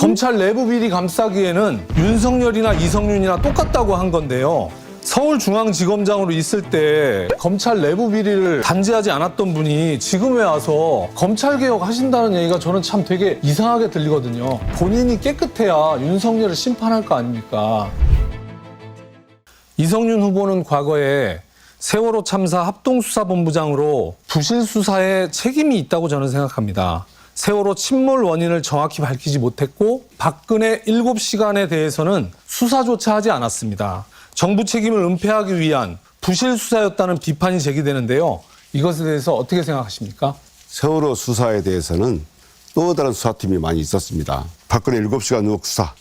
검찰 내부 비리 감싸기에는 윤석열이나 이성윤이나 똑같다고 한 건데요. 서울중앙지검장으로 있을 때 검찰 내부 비리를 단죄하지 않았던 분이 지금에 와서 검찰개혁 하신다는 얘기가 저는 참 되게 이상하게 들리거든요. 본인이 깨끗해야 윤석열을 심판할 거 아닙니까? 이성윤 후보는 과거에 세월호 참사 합동수사본부장으로 부실 수사에 책임이 있다고 저는 생각합니다. 세월호 침몰 원인을 정확히 밝히지 못했고 박근혜 7시간에 대해서는 수사조차 하지 않았습니다. 정부 책임을 은폐하기 위한 부실 수사였다는 비판이 제기되는데요. 이것에 대해서 어떻게 생각하십니까? 세월호 수사에 대해서는 또 다른 수사팀이 많이 있었습니다. 박근혜 7시간 의혹 수사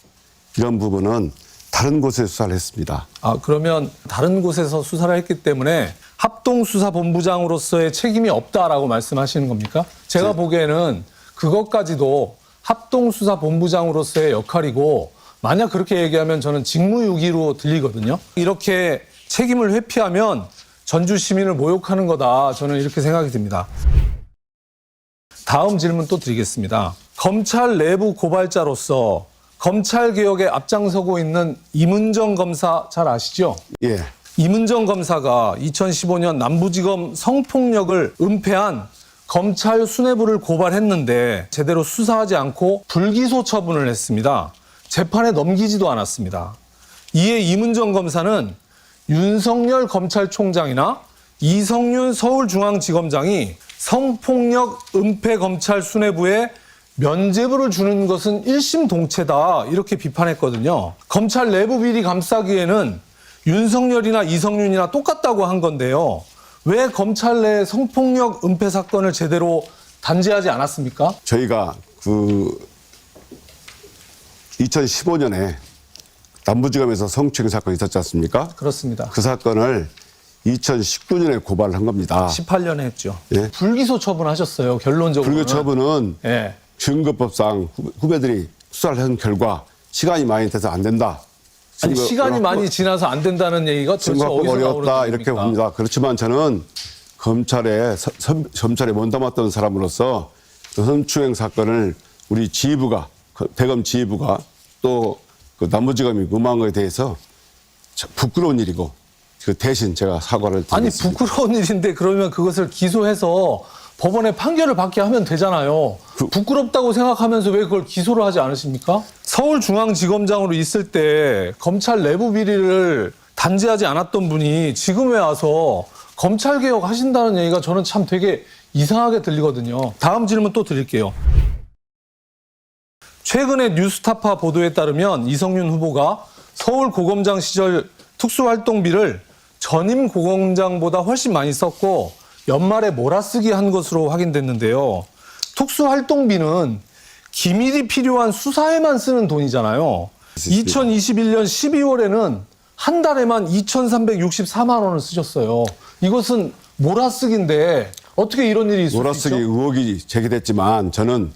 이런 부분은 다른 곳에 수사를 했습니다. 그러면 다른 곳에서 수사를 했기 때문에 합동수사본부장으로서의 책임이 없다라고 말씀하시는 겁니까? 제가 보기에는 그것까지도 합동수사본부장으로서의 역할이고 만약 그렇게 얘기하면 저는 직무유기로 들리거든요. 이렇게 책임을 회피하면 전주 시민을 모욕하는 거다. 저는 이렇게 생각이 듭니다. 다음 질문 또 드리겠습니다. 검찰 내부 고발자로서 검찰개혁에 앞장서고 있는 임은정 검사 잘 아시죠? 예. 임은정 검사가 2015년 남부지검 성폭력을 은폐한 검찰 수뇌부를 고발했는데 제대로 수사하지 않고 불기소 처분을 했습니다. 재판에 넘기지도 않았습니다. 이에 임은정 검사는 윤석열 검찰총장이나 이성윤 서울중앙지검장이 성폭력 은폐 검찰 수뇌부에 면죄부를 주는 것은 일심동체다 이렇게 비판했거든요. 검찰 내부 비리 감싸기에는 윤석열이나 이성윤이나 똑같다고 한 건데요. 왜 검찰 내 성폭력 은폐 사건을 제대로 단죄하지 않았습니까? 저희가 2015년에 남부지검에서 성추행 사건이 있었지 않습니까? 그렇습니다. 그 사건을 2019년에 고발을 한 겁니다. 18년에 했죠. 예. 불기소 처분하셨어요. 결론적으로. 불기소 처분은 예. 증거법상 후배들이 수사를 한 결과 시간이 많이 돼서 안 된다. 아니, 시간이 많이 지나서 안 된다는 얘기가 도대체 증거법 어디서 어려웠다 나오는 이렇게 겁니까? 봅니다. 그렇지만 저는 검찰에 몸담았던 사람으로서 그 성추행 사건을 우리 지휘부가 대검 지휘부가 또 그 남부지검이 무마한 것에 대해서 부끄러운 일이고 그 대신 제가 사과를 드리겠습니다. 아니 부끄러운 일인데 그러면 그것을 기소해서 법원에 판결을 받게 하면 되잖아요. 부끄럽다고 생각하면서 왜 그걸 기소를 하지 않으십니까? 서울중앙지검장으로 있을 때 검찰 내부 비리를 단죄하지 않았던 분이 지금에 와서 검찰개혁 하신다는 얘기가 저는 참 되게 이상하게 들리거든요. 다음 질문 또 드릴게요. 최근에 뉴스타파 보도에 따르면 이성윤 후보가 서울고검장 시절 특수활동비를 전임 고검장보다 훨씬 많이 썼고 연말에 몰아쓰기 한 것으로 확인됐는데요. 특수활동비는 기밀이 필요한 수사에만 쓰는 돈이잖아요. 2021년 12월에는 한 달에만 2,364만 원을 쓰셨어요. 이것은 몰아쓰기인데 어떻게 이런 일이 있을 수 있죠? 몰아쓰기 의혹이 제기됐지만 저는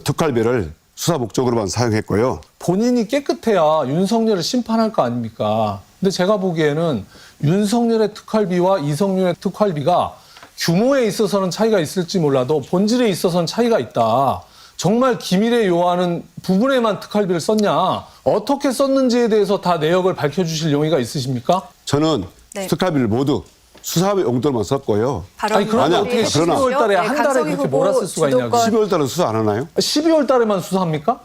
특활비를 수사 목적으로만 사용했고요. 본인이 깨끗해야 윤석열을 심판할 거 아닙니까? 근데 제가 보기에는 윤석열의 특활비와 이성윤의 특활비가 규모에 있어서는 차이가 있을지 몰라도 본질에 있어서는 차이가 있다. 정말 기밀에 요하는 부분에만 특활비를 썼냐? 어떻게 썼는지에 대해서 다 내역을 밝혀주실 용의가 있으십니까? 저는 특활비를 모두 수사 용도로만 썼고요. 아니 그런데 아니야, 어떻게 그러나 12월 달에 한 달에 그렇게 몰았을 수가 있냐고. 12월 달에 수사 안 하나요? 12월 달에만 수사합니까?